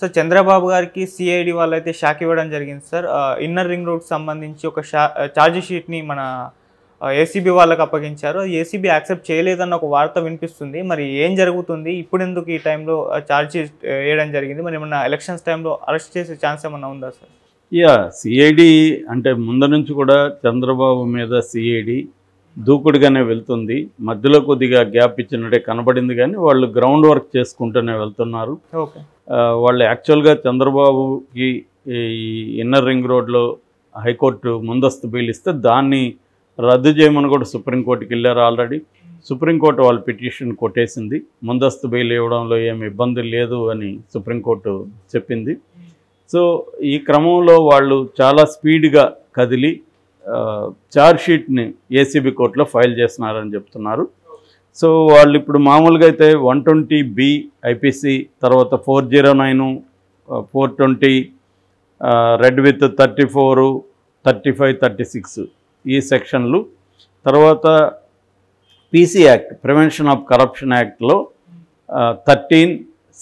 Sir Chandrababu గారికి CID వాళ్ళైతే shock ఇవ్వడం జరిగింది సార్. ఇన్నర్ రింగ్ రోడ్ సంబంధించి ఒక ఛార్జ్ షీట్ని మన ఏసీబీ వాళ్ళకి అప్పగించారు. ఏసీబీ యాక్సెప్ట్ చేయలేదన్న ఒక వార్త వినిపిస్తుంది. మరి ఏం జరుగుతుంది, ఇప్పుడు ఎందుకు ఈ టైంలో ఛార్జ్ షీట్ వేయడం జరిగింది? మరి ఏమన్నా ఎలక్షన్స్ టైంలో అరెస్ట్ చేసే ఛాన్స్ ఏమన్నా ఉందా సార్? సిఐడి అంటే ముందు నుంచి కూడా చంద్రబాబు మీద సిఐడి దూకుడుగానే వెళ్తుంది. మధ్యలో కొద్దిగా గ్యాప్ ఇచ్చినట్టే కనబడింది, కానీ వాళ్ళు గ్రౌండ్ వర్క్ చేసుకుంటూనే వెళ్తున్నారు. ఓకే, వాళ్ళు యాక్చువల్గా చంద్రబాబుకి ఈ ఇన్నర్ రింగ్ రోడ్లో హైకోర్టు ముందస్తు బెయిల్ ఇస్తే దాన్ని రద్దు చేయమని కూడా సుప్రీంకోర్టుకి వెళ్ళారు. ఆల్రెడీ సుప్రీంకోర్టు వాళ్ళ పిటిషన్ కొట్టేసింది. ముందస్తు బెయిల్ ఇవ్వడంలో ఏమి ఇబ్బంది లేదు అని సుప్రీంకోర్టు చెప్పింది. సో ఈ క్రమంలో వాళ్ళు చాలా స్పీడ్గా కదిలి ఛార్జ్ షీట్ని ఏసీబీ కోర్టులో ఫైల్ చేస్తున్నారని చెప్తున్నారు. సో వాళ్ళు ఇప్పుడు మామూలుగా అయితే 120B ఐపీసీ, తర్వాత 409, 420, రెడ్ విత్ 34, 35, 36 ఈ సెక్షన్లు, తర్వాత PC act, prevention of corruption యాక్ట్లో 13,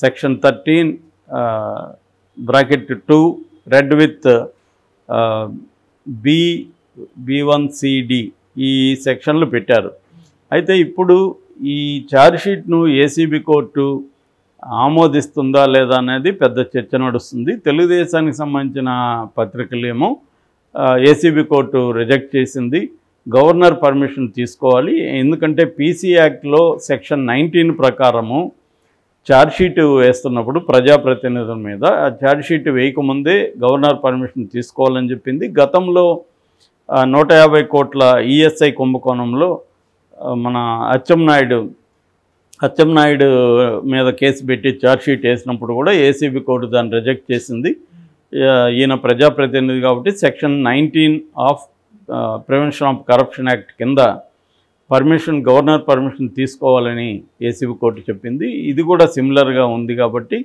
సెక్షన్ 13 (2) రెడ్ విత్ B1CD ఈ సెక్షన్లు పెట్టారు. అయితే ఇప్పుడు ఈ ఛార్జ్ షీట్ను ఏసీబీ కోర్టు ఆమోదిస్తుందా లేదా అనేది పెద్ద చర్చ నడుస్తుంది. తెలుగుదేశానికి సంబంధించిన పత్రికలేమో ఏసీబీ కోర్టు రిజెక్ట్ చేసింది. గవర్నర్ పర్మిషన్ తీసుకోవాలి, ఎందుకంటే పీసీ యాక్ట్లో సెక్షన్ 19 ప్రకారము ఛార్జ్షీట్ వేస్తున్నప్పుడు ప్రజాప్రతినిధుల మీద ఆ ఛార్జ్షీట్ వేయకముందే గవర్నర్ పర్మిషన్ తీసుకోవాలని చెప్పింది. గతంలో 150 కోట్ల ఈఎస్ఐ కుంభకోణంలో మన అచ్చెన్నాయుడు మీద కేసు పెట్టి ఛార్జ్షీట్ వేసినప్పుడు కూడా ఏసీబీ కోర్టు దాన్ని రిజెక్ట్ చేసింది. ఈయన ప్రజాప్రతినిధి కాబట్టి section 19 of prevention of corruption act కింద గవర్నర్ పర్మిషన్ తీసుకోవాలని ఏసీబీ కోర్టు చెప్పింది. ఇది కూడా సిమిలర్గా ఉంది కాబట్టి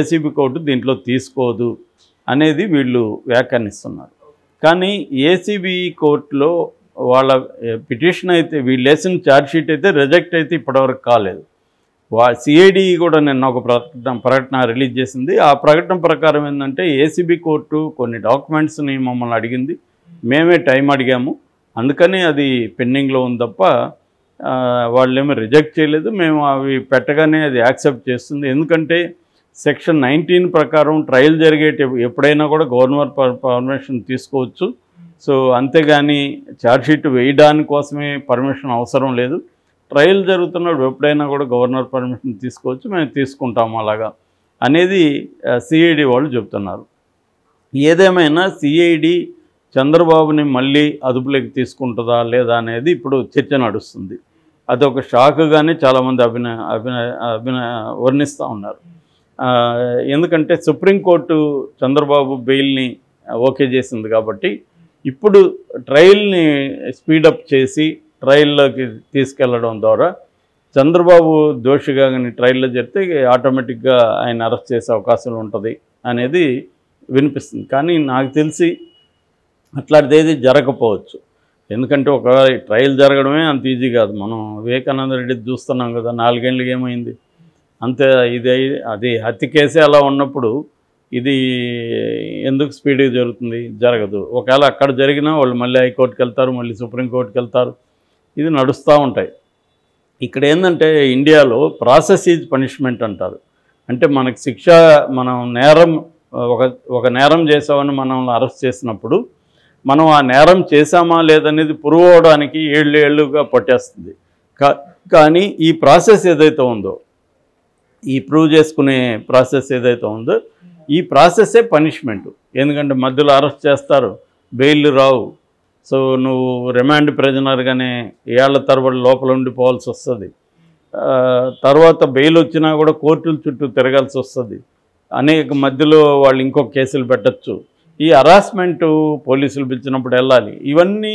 ఏసీబీ కోర్టు దీంట్లో తీసుకోదు అనేది వీళ్ళు వ్యాఖ్యానిస్తున్నారు. కానీ ఏసీబీ కోర్టులో వాళ్ళ పిటిషన్ అయితే, వీళ్ళు వేసిన ఛార్జ్షీట్ అయితే రిజెక్ట్ అయితే ఇప్పటివరకు కాలేదు. సిఐడి కూడా నిన్న ఒక ప్రకటన రిలీజ్ చేసింది. ఆ ప్రకటన ప్రకారం ఏంటంటే ఏసీబీ కోర్టు కొన్ని డాక్యుమెంట్స్ని మమ్మల్ని అడిగింది, మేమే టైం అడిగాము, అందుకని అది పెండింగ్లో ఉంది తప్ప వాళ్ళేమో రిజెక్ట్ చేయలేదు. మేము అవి పెట్టగానే అది యాక్సెప్ట్ చేస్తుంది. ఎందుకంటే సెక్షన్ 19 ప్రకారం ట్రయల్ ఎప్పుడైనా కూడా గవర్నర్ పర్మిషన్ తీసుకోవచ్చు. సో అంతేగాని ఛార్జ్షీట్ వేయడానికి కోసమే పర్మిషన్ అవసరం లేదు. ట్రయల్ జరుగుతున్నప్పుడు ఎప్పుడైనా కూడా గవర్నర్ పర్మిషన్ తీసుకోవచ్చు, మేము తీసుకుంటాము అలాగా అనేది సిఐడి వాళ్ళు చెప్తున్నారు. ఏదేమైనా సిఐడి చంద్రబాబుని మళ్ళీ అదుపులోకి తీసుకుంటుందా లేదా అనేది ఇప్పుడు చర్చ నడుస్తుంది. అదొక షాక్గానే చాలామంది వర్ణిస్తూ ఉన్నారు. ఎందుకంటే సుప్రీంకోర్టు చంద్రబాబు బెయిల్ని ఓకే చేసింది కాబట్టి ఇప్పుడు ట్రయల్ని స్పీడప్ చేసి ట్రయల్లోకి తీసుకెళ్లడం ద్వారా చంద్రబాబు దోషిగా కానీ ట్రయల్లో జరిగితే ఆటోమేటిక్గా ఆయన అరెస్ట్ చేసే అవకాశం ఉంటుంది అనేది వినిపిస్తుంది. కానీ నాకు తెలిసి అట్లాంటిది జరగకపోవచ్చు. ఎందుకంటే ఒకవేళ ట్రయల్ జరగడమే అంత ఈజీ కాదు. మనం వివేకానంద రెడ్డి చూస్తున్నాం కదా, 4 ఏళ్ళకి ఏమైంది అంతే. అది హత్య కేసే అలా ఉన్నప్పుడు ఇది ఎందుకు స్పీడ్గా జరగదు. ఒకవేళ అక్కడ జరిగినా వాళ్ళు మళ్ళీ హైకోర్టుకి వెళ్తారు, మళ్ళీ సుప్రీంకోర్టుకి వెళ్తారు, ఇది నడుస్తూ ఉంటాయి. ఇక్కడ ఏంటంటే ఇండియాలో ప్రాసెస్ ఈజ్ పనిష్మెంట్ అంటారు. అంటే మనకు శిక్ష, మనం ఒక నేరం చేసామని మనల్ని అరెస్ట్ చేసినప్పుడు మనం ఆ నేరం చేశామా లేదనేది ప్రూవ్ అవడానికి 7 ఏళ్ళుగా పట్టేస్తుంది. కానీ ఈ ప్రాసెస్ ఏదైతే ఉందో, ఈ ప్రూవ్ చేసుకునే ప్రాసెస్ ఏదైతే ఉందో, ఈ ప్రాసెస్సే పనిష్మెంటు. ఎందుకంటే మధ్యలో అరెస్ట్ చేస్తారు, బెయిల్ రావు. సో నువ్వు రిమాండ్ ప్రిజనర్గానే ఏళ్ల తరబడి లోపల ఉండిపోవాల్సి వస్తుంది. తర్వాత బెయిల్ వచ్చినా కూడా కోర్టుల చుట్టూ తిరగాల్సి వస్తుంది. అనేక మధ్యలో వాళ్ళు ఇంకొక కేసులు పెట్టచ్చు. ఈ హరాస్మెంటు పోలీసులు పిలిచినప్పుడు వెళ్ళాలి. ఇవన్నీ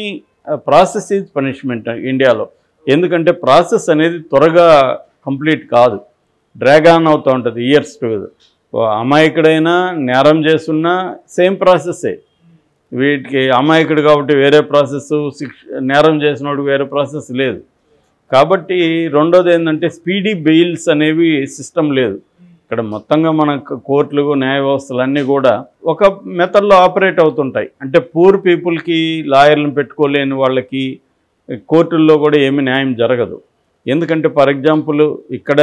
ప్రాసెస్ ఈజ్ పనిష్మెంట్ ఇండియాలో. ఎందుకంటే ప్రాసెస్ అనేది త్వరగా కంప్లీట్ కాదు, డ్రాగ్ ఆన్ అవుతూ ఉంటుంది ఇయర్స్ టుగెదర్. అమాయకుడైనా నేరం చేస్తున్నా సేమ్ ప్రాసెస్సే. వీటికి అమాయకుడు కాబట్టి వేరే ప్రాసెస్, నేరం చేసినోడు వేరే ప్రాసెస్ లేదు. కాబట్టి రెండోది ఏంటంటే స్పీడీ బెయిల్స్ అనేవి సిస్టమ్ లేదు. ఇక్కడ మొత్తంగా మన కోర్టులు న్యాయ వ్యవస్థలు అన్నీ కూడా ఒక మెథడ్లో ఆపరేట్ అవుతుంటాయి. అంటే పూర్ పీపుల్కి లాయర్లను పెట్టుకోలేని వాళ్ళకి కోర్టుల్లో కూడా ఏమీ న్యాయం జరగదు. ఎందుకంటే ఫర్ ఎగ్జాంపుల్ ఇక్కడ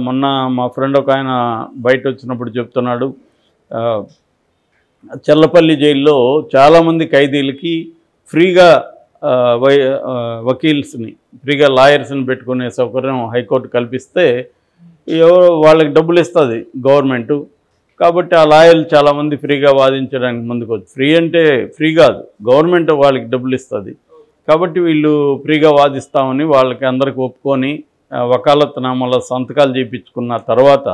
మొన్న మా ఫ్రెండ్ ఒక ఆయన బయట వచ్చినప్పుడు చెప్తున్నాడు, చల్లపల్లి జైల్లో చాలామంది ఖైదీలకి ఫ్రీగా వకీల్స్ని ఫ్రీగా లాయర్స్ని పెట్టుకునే సౌకర్యం హైకోర్టు కల్పిస్తే ఎవరో వాళ్ళకి డబ్బులు ఇస్తుంది గవర్నమెంటు. కాబట్టి ఆ లాయర్లు చాలామంది ఫ్రీగా వాదించడానికి ముందుకు వచ్చి, ఫ్రీ అంటే ఫ్రీ కాదు, గవర్నమెంట్ వాళ్ళకి డబ్బులు ఇస్తుంది కాబట్టి వీళ్ళు ఫ్రీగా వాదిస్తామని వాళ్ళకి అందరికి ఒప్పుకొని వకాలత్నామాలో సంతకాలు చేయించుకున్న తర్వాత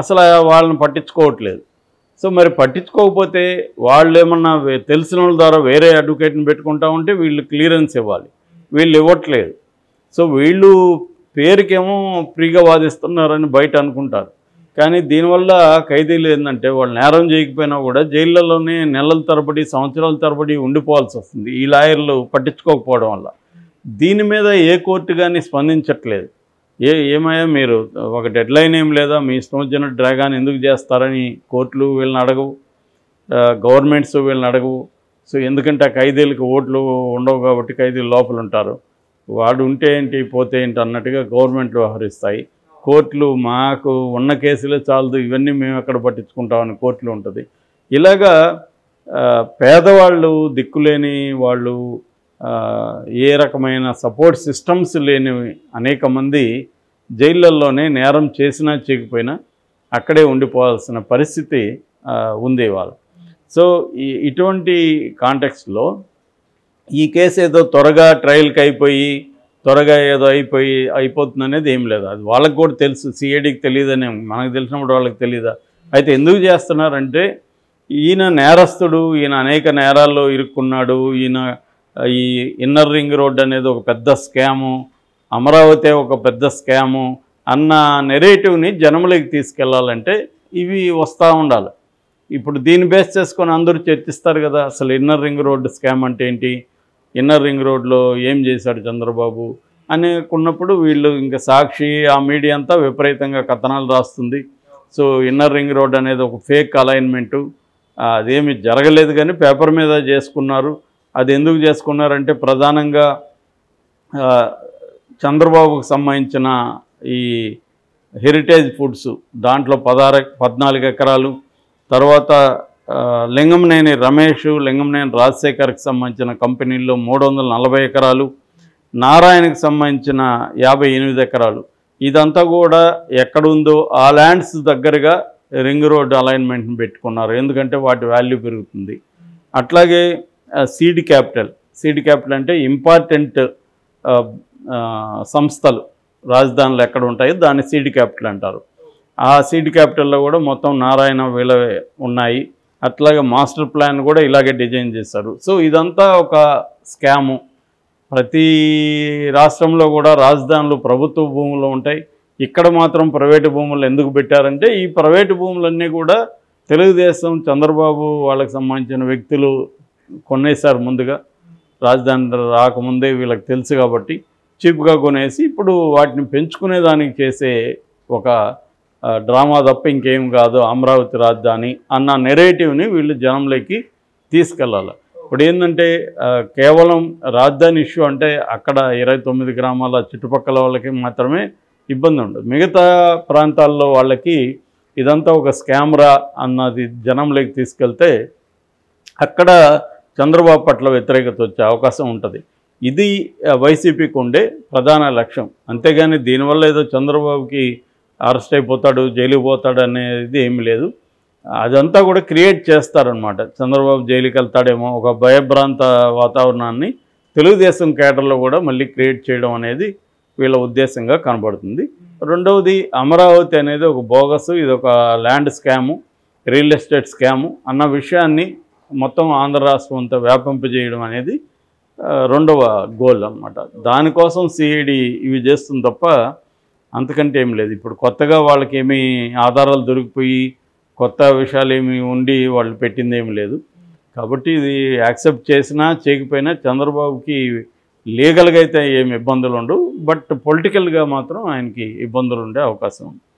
అసలు వాళ్ళని పట్టించుకోవట్లేదు. సో మరి పట్టించుకోకపోతే వాళ్ళు ఏమన్నా తెలిసిన వాళ్ళ ద్వారా వేరే అడ్వకేట్ని పెట్టుకుంటా ఉంటే వీళ్ళు క్లియరెన్స్ ఇవ్వాలి, వీళ్ళు ఇవ్వట్లేదు. సో వీళ్ళు పేరుకేమో ఫ్రీగా వాదిస్తున్నారని బయట అనుకుంటారు, కానీ దీనివల్ల ఖైదీలు ఏంటంటే వాళ్ళు నేరం చేయకపోయినా కూడా జైళ్ళలోనే నెలల తరబడి సంవత్సరాల తరబడి ఉండిపోవాల్సి వస్తుంది ఈ లాయర్లు పట్టించుకోకపోవడం వల్ల. దీని మీద ఏ కోర్టు కానీ స్పందించట్లేదు. ఏమయ్యా మీరు ఒక డెడ్ లైన్ ఏం లేదా, మీ ఇష్టం వచ్చినట్టు డ్రాగాన్ ఎందుకు చేస్తారని కోర్టులు వీళ్ళని అడగవు, గవర్నమెంట్స్ వీళ్ళని అడగవు. సో ఎందుకంటే ఆ ఖైదీలకు ఓట్లు ఉండవు కాబట్టి ఖైదీలు లోపల ఉంటారు, వాడు ఉంటే ఏంటి పోతే ఏంటి అన్నట్టుగా గవర్నమెంట్లు వ్యవహరిస్తాయి. కోర్టులు మాకు ఉన్న కేసులే చాలదు, ఇవన్నీ మేము ఎక్కడ పట్టించుకుంటామని కోర్టులు ఉంటుంది. ఇలాగా పేదవాళ్ళు దిక్కులేని వాళ్ళు, ఏ రకమైన సపోర్ట్ సిస్టమ్స్ లేని అనేక మంది జైళ్ళల్లోనే నేరం చేసినా చేయకపోయినా అక్కడే ఉండిపోవాల్సిన పరిస్థితి ఉంది ఇవాళ. సో ఇటువంటి కాంటెక్స్ట్లో ఈ కేసు ఏదో త్వరగా ట్రయల్కి అయిపోయి త్వరగా ఏదో అయిపోతుంది అనేది ఏం లేదు. అది వాళ్ళకి కూడా తెలుసు, సిఐడికి తెలియదని మనకు తెలిసినప్పుడు వాళ్ళకి తెలియదా. అయితే ఎందుకు చేస్తున్నారంటే ఈయన నేరస్తుడు, ఈయన అనేక నేరాల్లో ఇరుక్కున్నాడు, ఈయన ఈ ఇన్నర్ రింగ్ రోడ్ అనేది ఒక పెద్ద స్కాము, అమరావతి ఒక పెద్ద స్కాము అన్న నెరేటివ్ని జనంలోకి తీసుకెళ్లాలంటే ఇవి వస్తూ ఉండాలి. ఇప్పుడు దీన్ని బేస్ చేసుకొని అందరూ చర్చిస్తారు కదా, అసలు ఇన్నర్ రింగ్ రోడ్ స్కామ్ అంటే ఏంటి, ఇన్నర్ రింగ్ రోడ్లో ఏం చేశాడు చంద్రబాబు అనుకున్నప్పుడు వీళ్ళు ఇంకా సాక్షి ఆ మీడియా అంతా విపరీతంగా కథనాలు రాస్తుంది. సో ఇన్నర్ రింగ్ రోడ్ అనేది ఒక ఫేక్ అలైన్మెంటు, అదేమి జరగలేదు కానీ పేపర్ మీద చేసుకున్నారు. అది ఎందుకు చేసుకున్నారంటే ప్రధానంగా చంద్రబాబుకు సంబంధించిన ఈ హెరిటేజ్ ఫుడ్స్ దాంట్లో 14 ఎకరాలు, తర్వాత లింగంనేని రమేష్, లింగంనేని రాజశేఖర్కి సంబంధించిన కంపెనీల్లో 340 ఎకరాలు, నారాయణకి సంబంధించిన 58 ఎకరాలు, ఇదంతా కూడా ఎక్కడుందో ఆ ల్యాండ్స్ దగ్గరగా రింగ్ రోడ్ అలైన్మెంట్ని పెట్టుకున్నారు, ఎందుకంటే వాటి వాల్యూ పెరుగుతుంది. అట్లాగే సీడ్ క్యాపిటల్ అంటే ఇంపార్టెంట్ సంస్థలు రాజధానులు ఎక్కడ ఉంటాయో దాన్ని సీడ్ క్యాపిటల్ అంటారు. ఆ సీడ్ క్యాపిటల్లో కూడా మొత్తం నారాయణ వీళ్ళవే ఉన్నాయి. అట్లాగే మాస్టర్ ప్లాన్ కూడా ఇలాగే డిజైన్ చేశారు. సో ఇదంతా ఒక స్కాము. ప్రతి రాష్ట్రంలో కూడా రాజధానులు ప్రభుత్వ భూములు ఉంటాయి, ఇక్కడ మాత్రం ప్రైవేటు భూములు ఎందుకు పెట్టారంటే ఈ ప్రైవేటు భూములన్నీ కూడా తెలుగుదేశం చంద్రబాబు వాళ్ళకి సంబంధించిన వ్యక్తులు కొనేశారు. ముందుగా రాజధాని రాకముందే వీళ్ళకి తెలుసు కాబట్టి చీప్గా కొనేసి ఇప్పుడు వాటిని పెంచుకునేదానికి చేసే ఒక డ్రామా తప్ప ఇంకేం కాదు అమరావతి రాజధాని అన్న నెరేటివ్ని వీళ్ళు జనంలోకి తీసుకెళ్ళాలి. ఇప్పుడు ఏంటంటే కేవలం రాజధాని ఇష్యూ అంటే అక్కడ 29 గ్రామాల చుట్టుపక్కల వాళ్ళకి మాత్రమే ఇబ్బంది ఉండదు, మిగతా ప్రాంతాల్లో వాళ్ళకి ఇదంతా ఒక స్కామ్రా అన్నది జనంలోకి తీసుకెళ్తే అక్కడ చంద్రబాబు పట్ల వ్యతిరేకత వచ్చే అవకాశం ఉంటుంది. ఇది వైసీపీకి ఉండే ప్రధాన లక్ష్యం. అంతేగాని దీనివల్ల ఏదో చంద్రబాబుకి అరెస్ట్ అయిపోతాడు, జైలుకి పోతాడు అనేది ఏమీ లేదు. అదంతా కూడా క్రియేట్ చేస్తారనమాట. చంద్రబాబు జైలుకి వెళ్తాడేమో ఒక భయభ్రాంత వాతావరణాన్ని తెలుగుదేశం కేడర్లో కూడా మళ్ళీ క్రియేట్ చేయడం అనేది వీళ్ళ ఉద్దేశంగా కనబడుతుంది. రెండవది అమరావతి అనేది ఒక బోగస్, ఇది ఒక land scam, real estate scam అన్న విషయాన్ని మొత్తం ఆంధ్ర రాష్ట్రం అంతా వ్యాపింపజేయడం అనేది రెండవ గోల్ అన్నమాట. దానికోసం సిఐడి ఇవి చేస్తుంది తప్ప అంతకంటే ఏం లేదు. ఇప్పుడు కొత్తగా వాళ్ళకి ఏమీ ఆధారాలు దొరికిపోయి కొత్త విషయాలు ఏమి ఉండి వాళ్ళు పెట్టింది ఏమి లేదు. కాబట్టి ఇది యాక్సెప్ట్ చేసినా చేయకపోయినా చంద్రబాబుకి లీగల్గా అయితే ఏమి ఇబ్బందులు ఉండవు, బట్ పొలిటికల్గా మాత్రం ఆయనకి ఇబ్బందులు ఉండే అవకాశం ఉంది.